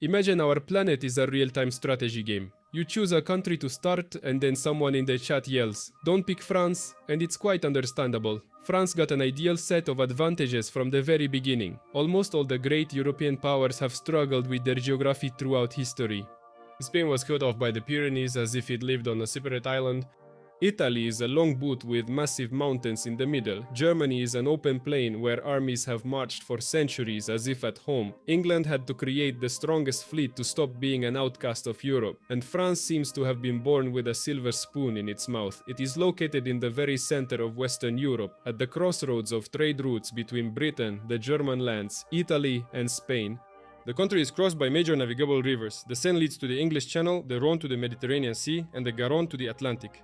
Imagine our planet is a real-time strategy game. You choose a country to start and then someone in the chat yells, "Don't pick France," and it's quite understandable. France got an ideal set of advantages from the very beginning. Almost all the great European powers have struggled with their geography throughout history. Spain was cut off by the Pyrenees as if it lived on a separate island. Italy is a long boot with massive mountains in the middle. Germany is an open plain where armies have marched for centuries as if at home. England had to create the strongest fleet to stop being an outcast of Europe. And France seems to have been born with a silver spoon in its mouth. It is located in the very center of Western Europe, at the crossroads of trade routes between Britain, the German lands, Italy, and Spain. The country is crossed by major navigable rivers. The Seine leads to the English Channel, the Rhone to the Mediterranean Sea, and the Garonne to the Atlantic.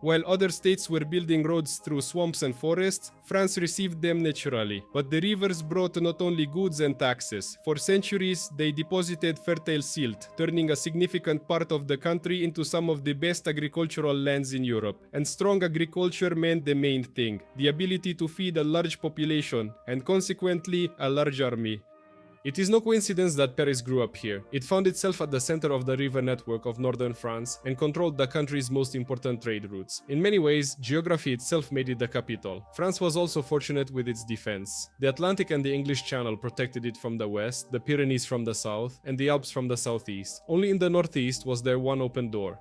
While other states were building roads through swamps and forests, France received them naturally. But the rivers brought not only goods and taxes. For centuries, they deposited fertile silt, turning a significant part of the country into some of the best agricultural lands in Europe. And strong agriculture meant the main thing, the ability to feed a large population, and consequently, a large army. It is no coincidence that Paris grew up here. It found itself at the center of the river network of northern France and controlled the country's most important trade routes. In many ways, geography itself made it the capital. France was also fortunate with its defense. The Atlantic and the English Channel protected it from the west, the Pyrenees from the south, and the Alps from the southeast. Only in the northeast was there one open door.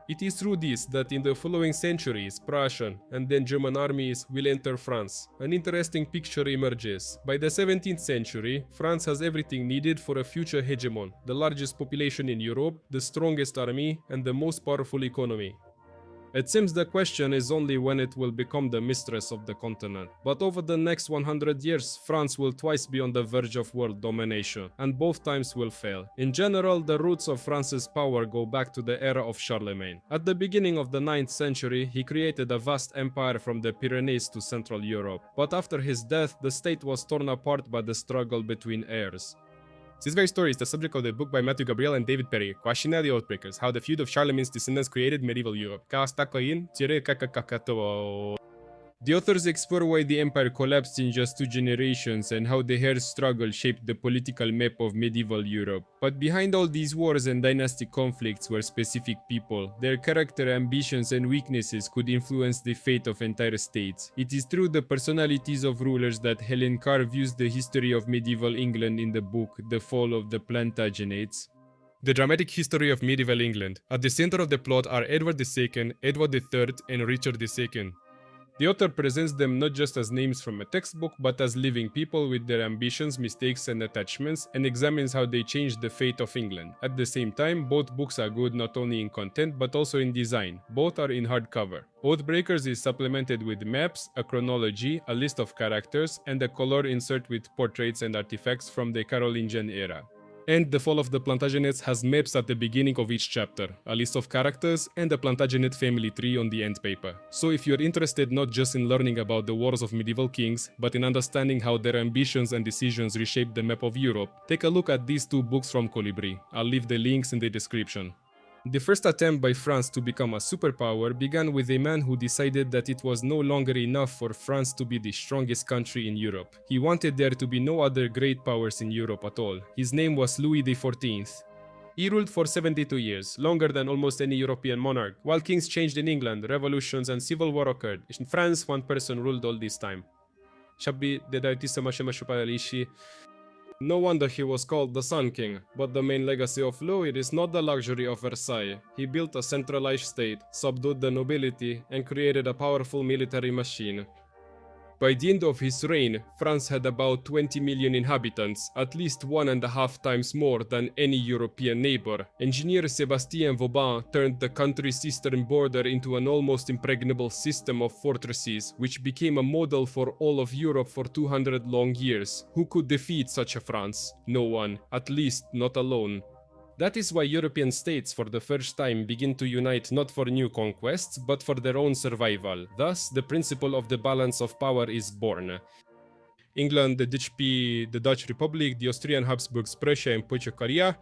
It is through this that in the following centuries, Prussian and then German armies will enter France. An interesting picture emerges. By the 17th century, France has everything needed for a future hegemon, the largest population in Europe, the strongest army, and the most powerful economy. It seems the question is only when it will become the mistress of the continent. But over the next 100 years, France will twice be on the verge of world domination, and both times will fail. In general, the roots of France's power go back to the era of Charlemagne. At the beginning of the 9th century, he created a vast empire from the Pyrenees to Central Europe. But after his death, the state was torn apart by the struggle between heirs. This very story is the subject of the book by Matthew Gabriel and David Perry, Quashina the Oathbreakers, How the Feud of Charlemagne's Descendants Created Medieval Europe. The authors explore why the empire collapsed in just 2 generations and how the heirs' struggle shaped the political map of medieval Europe. But behind all these wars and dynastic conflicts were specific people. Their character, ambitions, and weaknesses could influence the fate of entire states. It is through the personalities of rulers that Helen Carr views the history of medieval England in the book The Fall of the Plantagenets. The dramatic history of medieval England. At the center of the plot are Edward II, Edward III, and Richard II. The author presents them not just as names from a textbook, but as living people with their ambitions, mistakes, and attachments, and examines how they changed the fate of England. At the same time, both books are good not only in content, but also in design. Both are in hardcover. Oathbreakers is supplemented with maps, a chronology, a list of characters, and a color insert with portraits and artifacts from the Carolingian era. And The Fall of the Plantagenets has maps at the beginning of each chapter, a list of characters, and a Plantagenet family tree on the end paper. So if you're interested not just in learning about the wars of medieval kings, but in understanding how their ambitions and decisions reshaped the map of Europe, take a look at these 2 books from Colibri. I'll leave the links in the description. The first attempt by France to become a superpower began with a man who decided that it was no longer enough for France to be the strongest country in Europe. He wanted there to be no other great powers in Europe at all. His name was Louis XIV. He ruled for 72 years, longer than almost any European monarch. While kings changed in England, revolutions and civil war occurred. In France, one person ruled all this time. No wonder he was called the Sun King, but the main legacy of Louis is not the luxury of Versailles. He built a centralized state, subdued the nobility, and created a powerful military machine. By the end of his reign, France had about 20 million inhabitants, at least 1.5 times more than any European neighbor. Engineer Sébastien Vauban turned the country's eastern border into an almost impregnable system of fortresses, which became a model for all of Europe for 200 long years. Who could defeat such a France? No one, at least not alone. That is why European states for the first time begin to unite not for new conquests, but for their own survival. Thus, the principle of the balance of power is born. England, the Dutch Republic, the Austrian Habsburgs, Prussia and Portugal,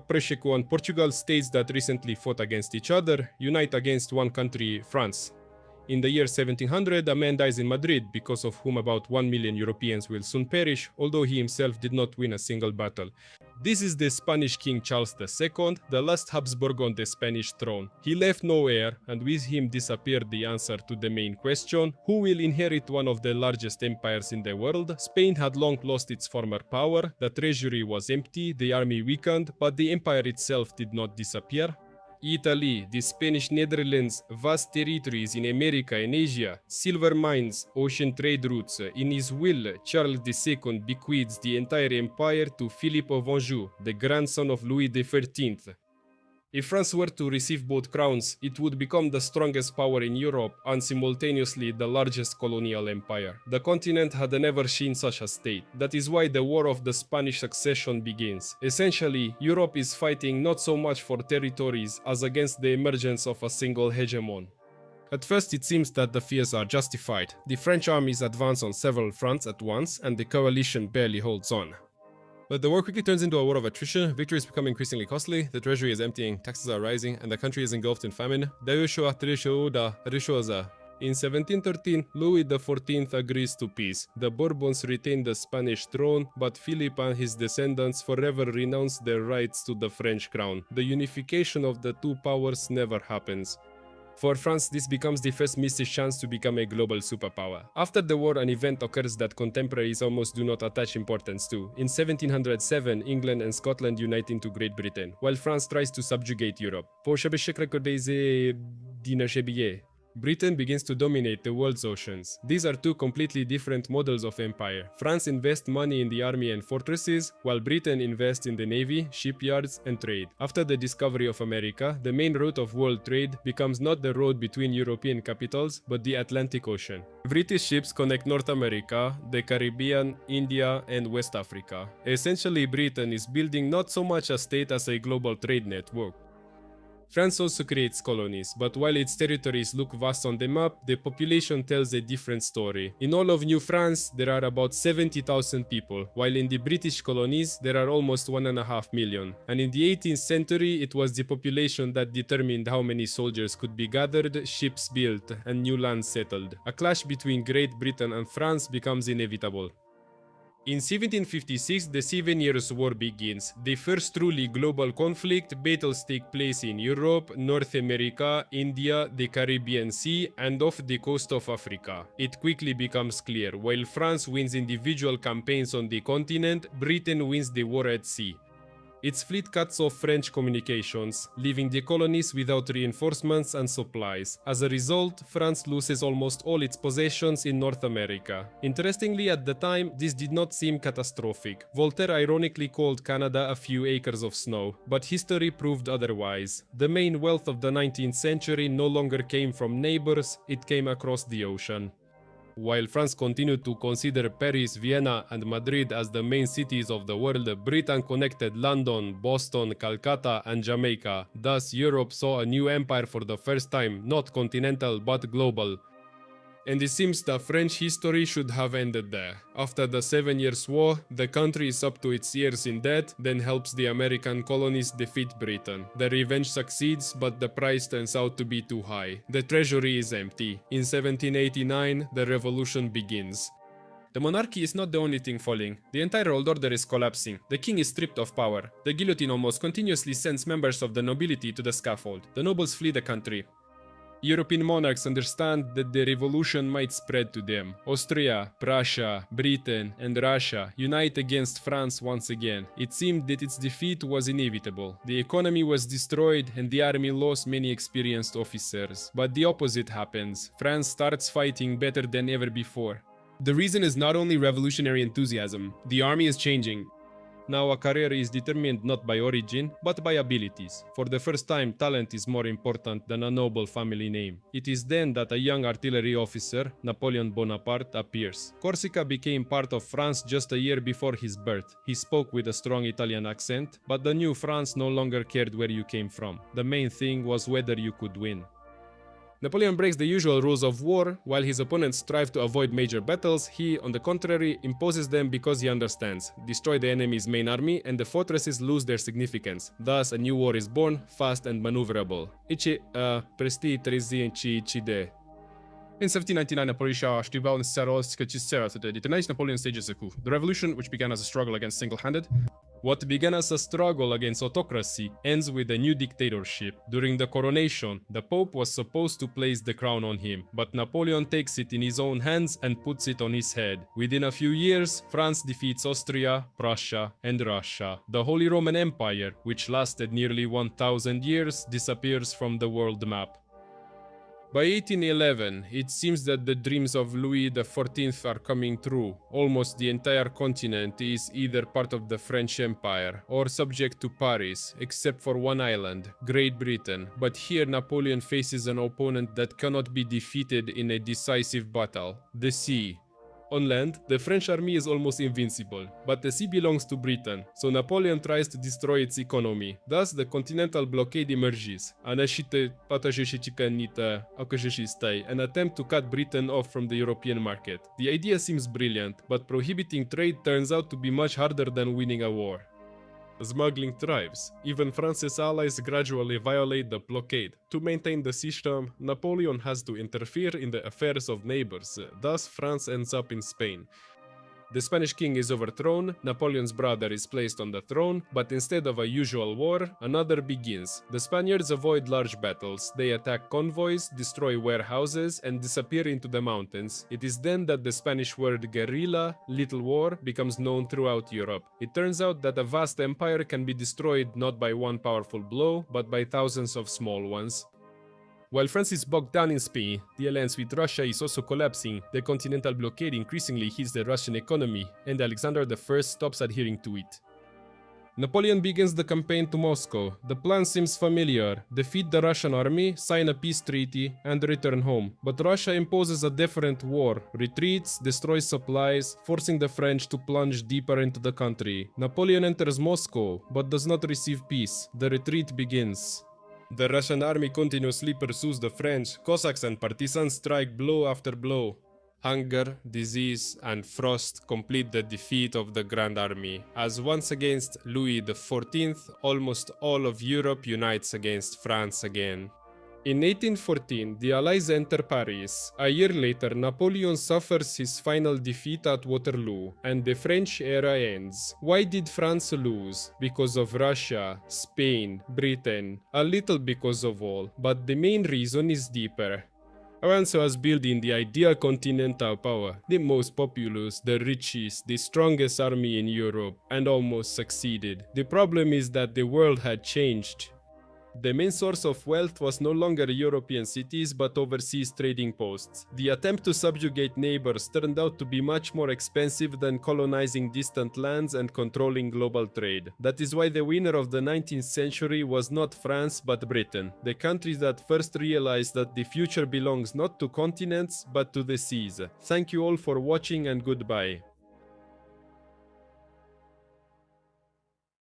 Prussia and Portugal, states that recently fought against each other, unite against one country, France. In the year 1700, a man dies in Madrid, because of whom about 1 million Europeans will soon perish, although he himself did not win a single battle. This is the Spanish King Charles II, the last Habsburg on the Spanish throne. He left no heir, and with him disappeared the answer to the main question: who will inherit one of the largest empires in the world? Spain had long lost its former power, the treasury was empty, the army weakened, but the empire itself did not disappear. Italy, the Spanish Netherlands, vast territories in America and Asia, silver mines, ocean trade routes. In his will, Charles II bequeaths the entire empire to Philip of Anjou, the grandson of Louis XIII. If France were to receive both crowns, it would become the strongest power in Europe and simultaneously the largest colonial empire. The continent had never seen such a state. That is why the War of the Spanish Succession begins. Essentially, Europe is fighting not so much for territories as against the emergence of a single hegemon. At first it seems that the fears are justified. The French armies advance on several fronts at once and the coalition barely holds on. But the war quickly turns into a war of attrition, victories become increasingly costly, the treasury is emptying, taxes are rising, and the country is engulfed in famine. In 1713, Louis XIV agrees to peace. The Bourbons retain the Spanish throne, but Philip and his descendants forever renounce their rights to the French crown. The unification of the two powers never happens. For France, this becomes the first missed chance to become a global superpower. After the war, an event occurs that contemporaries almost do not attach importance to. In 1707, England and Scotland unite into Great Britain, while France tries to subjugate Europe. Britain begins to dominate the world's oceans. These are two completely different models of empire. France invests money in the army and fortresses, while Britain invests in the navy, shipyards, and trade. After the discovery of America, the main route of world trade becomes not the road between European capitals, but the Atlantic Ocean. British ships connect North America, the Caribbean, India, and West Africa. Essentially, Britain is building not so much a state as a global trade network. France also creates colonies, but while its territories look vast on the map, the population tells a different story. In all of New France, there are about 70,000 people, while in the British colonies, there are almost 1.5 million. And in the 18th century, it was the population that determined how many soldiers could be gathered, ships built, and new lands settled. A clash between Great Britain and France becomes inevitable. In 1756, the 7 Years' War begins. The first truly global conflict. Battles take place in Europe, North America, India, the Caribbean Sea, and off the coast of Africa. It quickly becomes clear, while France wins individual campaigns on the continent, Britain wins the war at sea. Its fleet cuts off French communications, leaving the colonies without reinforcements and supplies. As a result, France loses almost all its possessions in North America. Interestingly, at the time, this did not seem catastrophic. Voltaire ironically called Canada a few acres of snow, but history proved otherwise. The main wealth of the 19th century no longer came from neighbors, it came across the ocean. While France continued to consider Paris, Vienna, and Madrid as the main cities of the world, Britain connected London, Boston, Calcutta, and Jamaica. Thus, Europe saw a new empire for the first time, not continental but global. And it seems that French history should have ended there. After the 7 Years' War, the country is up to its ears in debt, then helps the American colonies defeat Britain. The revenge succeeds, but the price turns out to be too high. The treasury is empty. In 1789, the revolution begins. The monarchy is not the only thing falling. The entire old order is collapsing. The king is stripped of power. The guillotine almost continuously sends members of the nobility to the scaffold. The nobles flee the country. European monarchs understand that the revolution might spread to them. Austria, Prussia, Britain, and Russia unite against France once again. It seemed that its defeat was inevitable. The economy was destroyed and the army lost many experienced officers. But the opposite happens. France starts fighting better than ever before. The reason is not only revolutionary enthusiasm. The army is changing. Now a career is determined not by origin, but by abilities. For the first time, talent is more important than a noble family name. It is then that a young artillery officer, Napoleon Bonaparte, appears. Corsica became part of France just a year before his birth. He spoke with a strong Italian accent, but the new France no longer cared where you came from. The main thing was whether you could win. Napoleon breaks the usual rules of war. While his opponents strive to avoid major battles, he, on the contrary, imposes them because he understands. Destroy the enemy's main army and the fortresses lose their significance. Thus, a new war is born, fast and maneuverable. In 1799, Napoleon și în seara că ci seara de detonation Napoleon stages a coup. The revolution, which began as a struggle against single-handed, What began as a struggle against autocracy ends with a new dictatorship. During the coronation, the Pope was supposed to place the crown on him, but Napoleon takes it in his own hands and puts it on his head. Within a few years, France defeats Austria, Prussia, and Russia. The Holy Roman Empire, which lasted nearly 1000 years, disappears from the world map. By 1811, it seems that the dreams of Louis XIV are coming true. Almost the entire continent is either part of the French Empire or subject to Paris, except for one island, Great Britain. But here Napoleon faces an opponent that cannot be defeated in a decisive battle: the sea. On land, the French army is almost invincible, but the sea belongs to Britain, so Napoleon tries to destroy its economy. Thus, the continental blockade emerges, an attempt to cut Britain off from the European market. The idea seems brilliant, but prohibiting trade turns out to be much harder than winning a war. Smuggling thrives. Even France's allies gradually violate the blockade. To maintain the system, Napoleon has to interfere in the affairs of neighbors, thus France ends up in Spain. The Spanish king is overthrown, Napoleon's brother is placed on the throne, but instead of a usual war, another begins. The Spaniards avoid large battles, they attack convoys, destroy warehouses, and disappear into the mountains. It is then that the Spanish word guerrilla, little war, becomes known throughout Europe. It turns out that a vast empire can be destroyed not by one powerful blow, but by thousands of small ones. While France is bogged down in Spain, the alliance with Russia is also collapsing, the continental blockade increasingly hits the Russian economy, and Alexander I stops adhering to it. Napoleon begins the campaign to Moscow. The plan seems familiar: defeat the Russian army, sign a peace treaty, and return home. But Russia imposes a different war, retreats, destroys supplies, forcing the French to plunge deeper into the country. Napoleon enters Moscow, but does not receive peace. The retreat begins. The Russian army continuously pursues the French. Cossacks and partisans strike blow after blow. Hunger, disease, and frost complete the defeat of the Grand Army, as once against Louis XIV, almost all of Europe unites against France again. In 1814, the Allies enter Paris. A year later, Napoleon suffers his final defeat at Waterloo, and the French era ends. Why did France lose? Because of Russia, Spain, Britain, a little because of all, but the main reason is deeper. France was building the ideal continental power, the most populous, the richest, the strongest army in Europe, and almost succeeded. The problem is that the world had changed. The main source of wealth was no longer European cities but overseas trading posts. The attempt to subjugate neighbors turned out to be much more expensive than colonizing distant lands and controlling global trade. That is why the winner of the 19th century was not France but Britain, the country that first realized that the future belongs not to continents but to the seas. Thank you all for watching and goodbye.